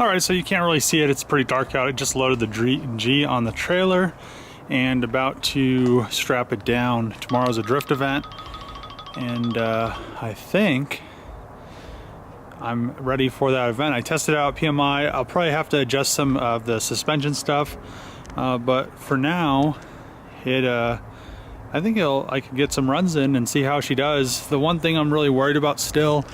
Alright, so you can't really see it, it's pretty dark out. It just loaded the G on the trailer and about to strap it down. Tomorrow's a drift event, and I think I'm ready for that event. I tested out PMI. I'll probably have to adjust some of the suspension stuff, but for now, I think I can get some runs in and see how she does. The one thing I'm really worried about still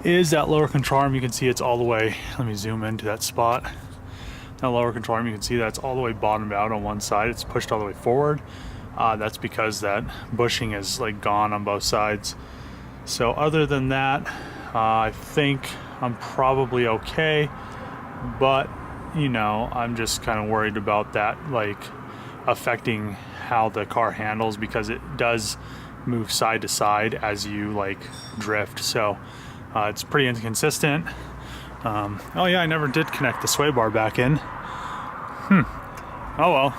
is that lower control arm. You can see it's all the way, let me zoom into that spot. That lower control arm, you can see that's all the way bottomed out on one side. It's pushed all the way forward. That's because that bushing is like gone on both sides. So other than that, I think I'm probably okay, but you know, I'm just kind of worried about that like affecting how the car handles, because it does move side to side as you like drift. So it's pretty inconsistent. Oh yeah, I never did connect the sway bar back in. Oh well.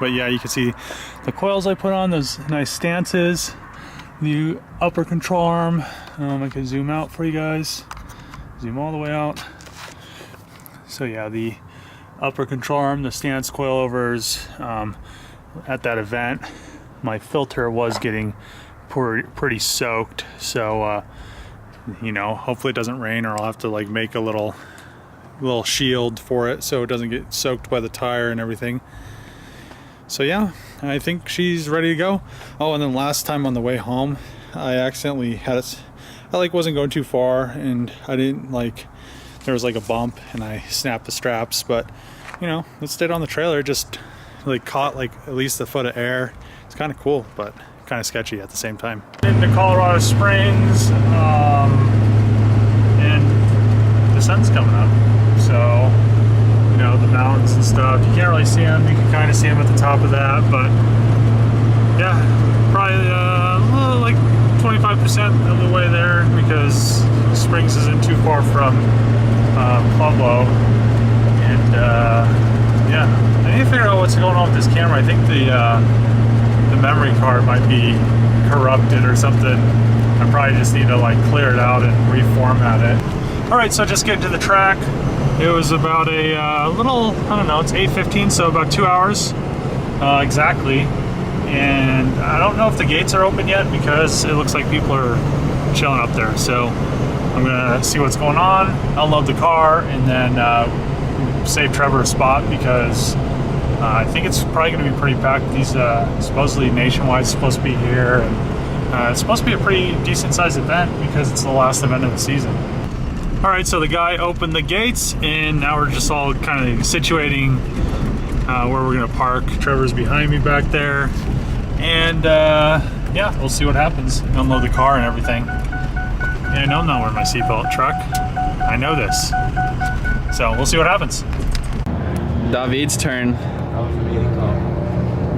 But yeah, you can see the coils I put on, those nice stances, the upper control arm. I can zoom out for you guys. Zoom all the way out. So yeah, the upper control arm, the stance coilovers. At that event, my filter was getting pretty soaked. So you know, hopefully it doesn't rain, or I'll have to like make a little shield for it so it doesn't get soaked by the tire and everything. So yeah, I think she's ready to go. Oh, and then last time on the way home, I accidentally had it, I like wasn't going too far, and I didn't like, there was like a bump and I snapped the straps, but you know, it stayed on the trailer, just like caught like at least a foot of air. It's kind of cool, but kind of sketchy at the same time. Into Colorado Springs, and the sun's coming up, so you know, the mountains and stuff, you can't really see them. You can kind of see them at the top of that, but yeah, probably like 25% of the way there, because Springs isn't too far from Pueblo. And yeah, I need to figure out what's going on with this camera. I think the memory card might be corrupted or something. I probably just need to like clear it out and reformat it. All right, so just getting to the track. It was about a little, I don't know, it's 8:15, so about 2 hours exactly. And I don't know if the gates are open yet, because it looks like people are chilling up there. So I'm gonna see what's going on, unload the car, and then save Trevor a spot, because I think it's probably gonna be pretty packed. These supposedly Nationwide's supposed to be here, and it's supposed to be a pretty decent sized event because it's the last event of the season. All right, so the guy opened the gates, and now we're just all kind of situating where we're gonna park. Trevor's behind me back there, and yeah, we'll see what happens. Unload the car and everything. Yeah, I know I'm not wearing my seatbelt, truck. I know this. So we'll see what happens. David's turn.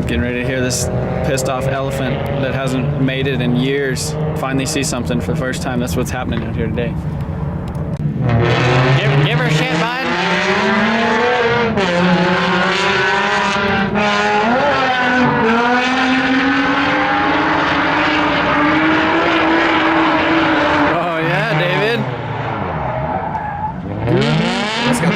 Getting ready to hear this pissed off elephant that hasn't made it in years finally see something for the first time. That's what's happening out here today. Give her shit, bud. Oh yeah, David. Let's go.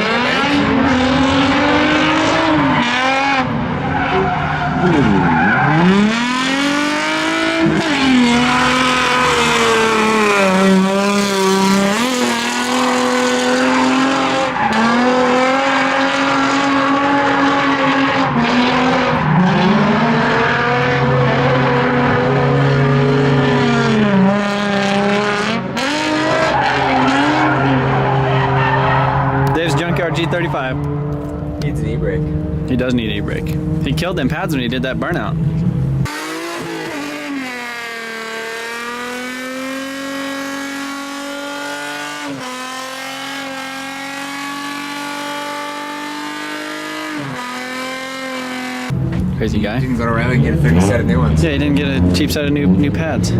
G35 needs an e-brake. He does need an e-brake. He killed them pads when he did that burnout. Crazy guy. Didn't go around and get a 30 set of new ones. Yeah, he didn't get a cheap set of new pads.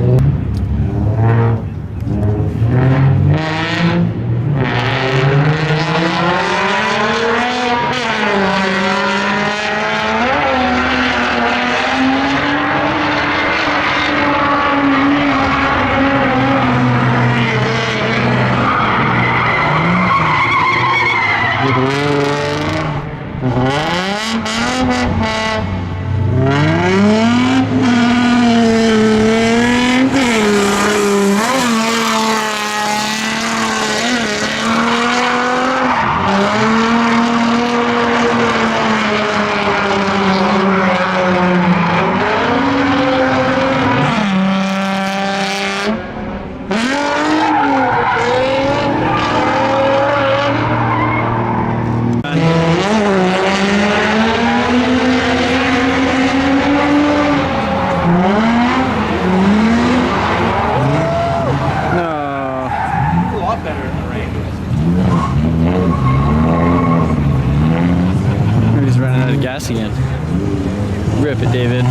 Gas again. Rip it, David.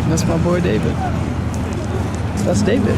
That's my boy David. That's David.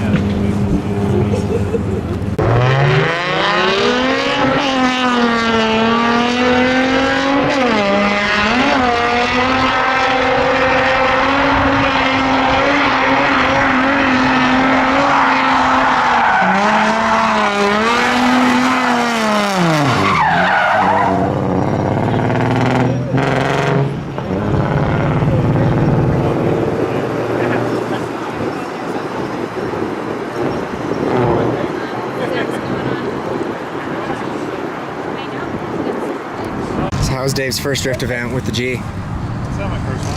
How's Dave's first drift event with the G? It's not my first one.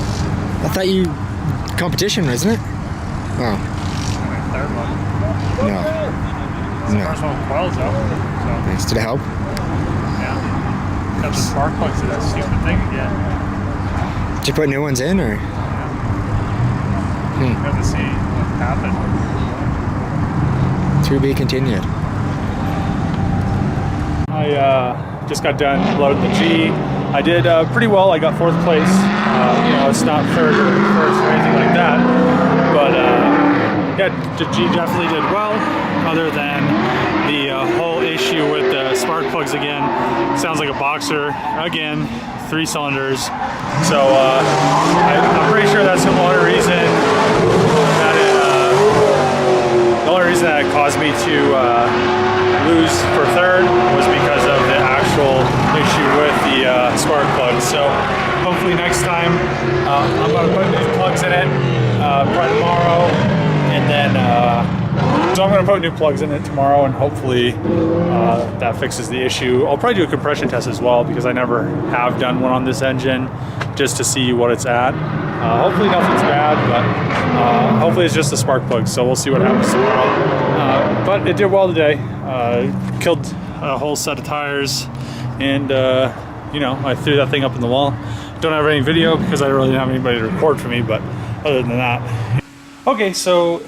I thought you competition, isn't it? Oh. My third one. No. It's the first one with coils out. So, Thanks. Did it help? yeah. Got the spark plugs to that stupid thing again. Did you put new ones in or? You have to see what happened. To be continued. I just got done loading the G. I did pretty well. I got 4th place. You know, it's not third or first or anything like that. But yeah, the G definitely did well. Other than the whole issue with the spark plugs again. Sounds like a boxer again. 3 cylinders. So I'm pretty sure that's the only reason that it caused me to lose for 3rd was because of the actual issue with the spark plugs. So hopefully next time I'm going to put new plugs in it probably tomorrow, and then so I'm going to put new plugs in it tomorrow, and hopefully that fixes the issue. I'll probably do a compression test as well because I never have done one on this engine, just to see what it's at. Hopefully nothing's bad, but hopefully it's just the spark plugs, so we'll see what happens tomorrow. But it did well today. Killed a whole set of tires, and you know, I threw that thing up in the wall. Don't have any video because I really didn't have anybody to record for me, but other than that. Okay, so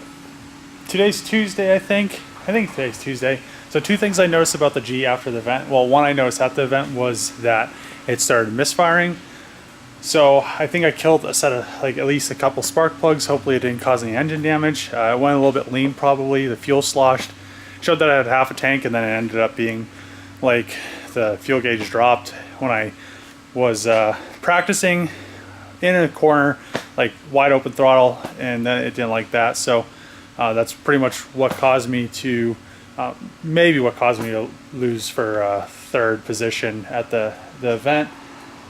today's Tuesday, I think today's Tuesday. So 2 things I noticed about the G after the event. Well, one I noticed at the event was that it started misfiring. So I think I killed a set of, like, at least a couple spark plugs. Hopefully it didn't cause any engine damage. It went a little bit lean probably. The fuel sloshed. Showed that I had half a tank, and then it ended up being like the fuel gauge dropped when I was practicing in a corner, like wide open throttle, and then it didn't like that. So that's pretty much what caused me to maybe what caused me to lose for 3rd position at the event.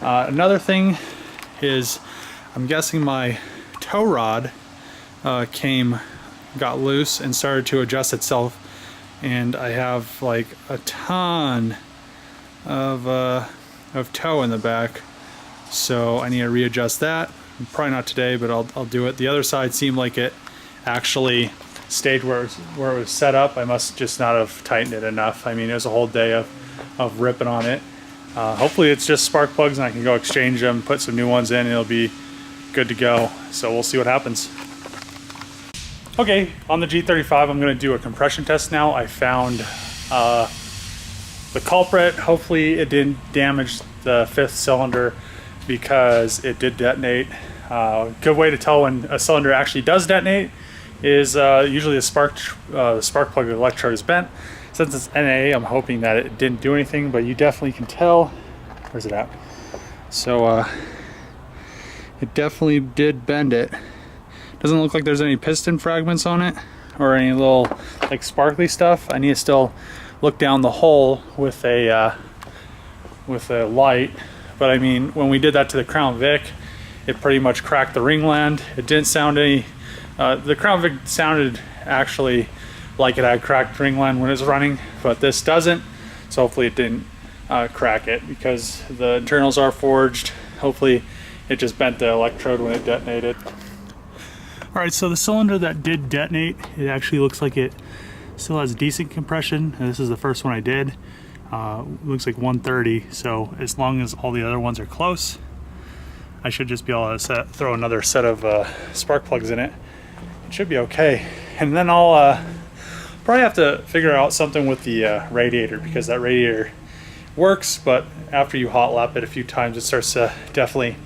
Another thing is, I'm guessing my tow rod got loose and started to adjust itself, and I have like a ton of tow in the back, so I need to readjust that. Probably not today, but I'll do it. The other side seemed like it actually stayed where it was set up. I must just not have tightened it enough. I mean, it was a whole day of ripping on it. Hopefully it's just spark plugs and I can go exchange them, put some new ones in, and it'll be good to go. So we'll see what happens. Okay, on the G35 I'm going to do a compression test now. I found the culprit. Hopefully it didn't damage the 5th cylinder, because it did detonate. Good way to tell when a cylinder actually does detonate is usually the spark plug electrode is bent. Since it's NA, I'm hoping that it didn't do anything, but you definitely can tell. Where's it at? So it definitely did bend it. Doesn't look like there's any piston fragments on it or any little like sparkly stuff. I need to still look down the hole with a light, but I mean, when we did that to the Crown Vic, it pretty much cracked the ringland. It didn't sound any, the Crown Vic sounded actually like it had cracked ringland when it was running, but this doesn't, so hopefully it didn't crack it because the internals are forged. Hopefully it just bent the electrode when it detonated. All right, so the cylinder that did detonate, it actually looks like it still has decent compression, and this is the first one I did. Looks like 130, so as long as all the other ones are close, I should just be able to throw another set of spark plugs in it. It should be okay. And then I'll probably have to figure out something with the radiator, because that radiator works, but after you hot lap it a few times, it starts to definitely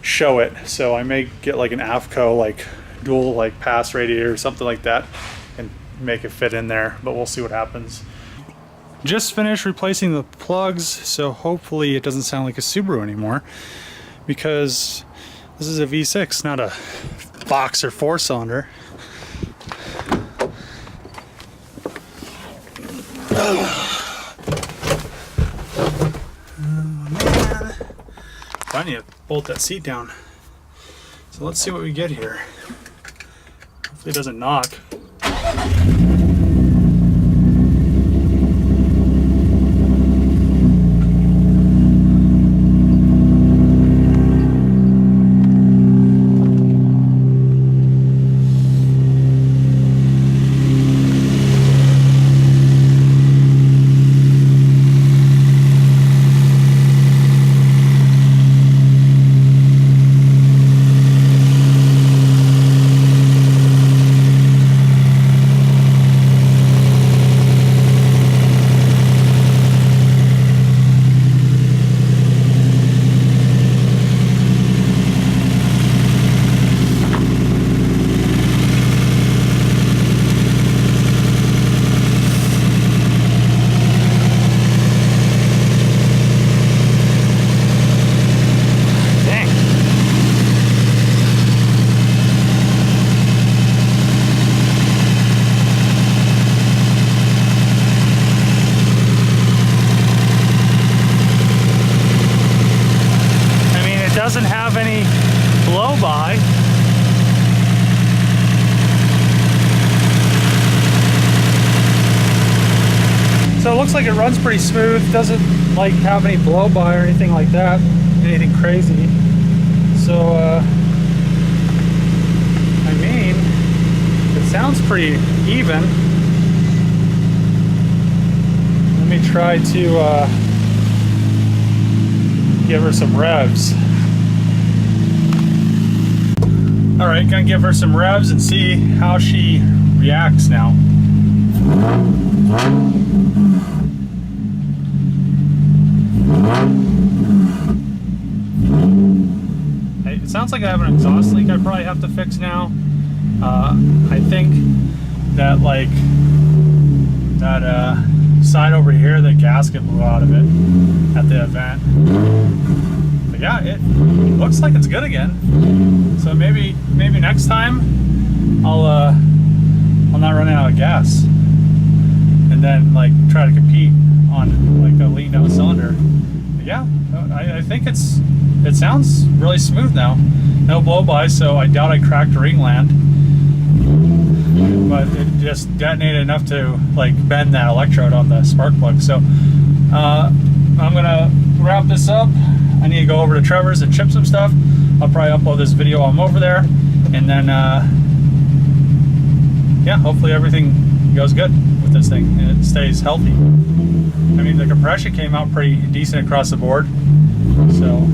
show it. So I may get like an AFCO, like dual like pass radiator or something like that, and make it fit in there, but we'll see what happens. Just finished replacing the plugs, so hopefully it doesn't sound like a Subaru anymore, because this is a V6, not a box or 4-cylinder. I need to bolt that seat down. So let's see what we get here. Hopefully it doesn't knock. Doesn't have any blow by. So it looks like it runs pretty smooth. Doesn't like have any blow by or anything like that, anything crazy. So I mean, it sounds pretty even. Let me try to give her some revs. All right, gonna give her some revs and see how she reacts now. Hey, it sounds like I have an exhaust leak I probably have to fix now. I think that like that side over here, the gasket blew out of it at the event. But yeah, it looks like it's good again. So maybe next time I'll not run out of gas, and then like try to compete on like a lean out cylinder. But yeah, I think it sounds really smooth now. No blow by, so I doubt I cracked a ringland. But it just detonated enough to like bend that electrode on the spark plug. So I'm gonna wrap this up. I need to go over to Trevor's and chip some stuff. I'll probably upload this video while I'm over there, and then yeah, hopefully everything goes good with this thing and it stays healthy. I mean, the compression came out pretty decent across the board, so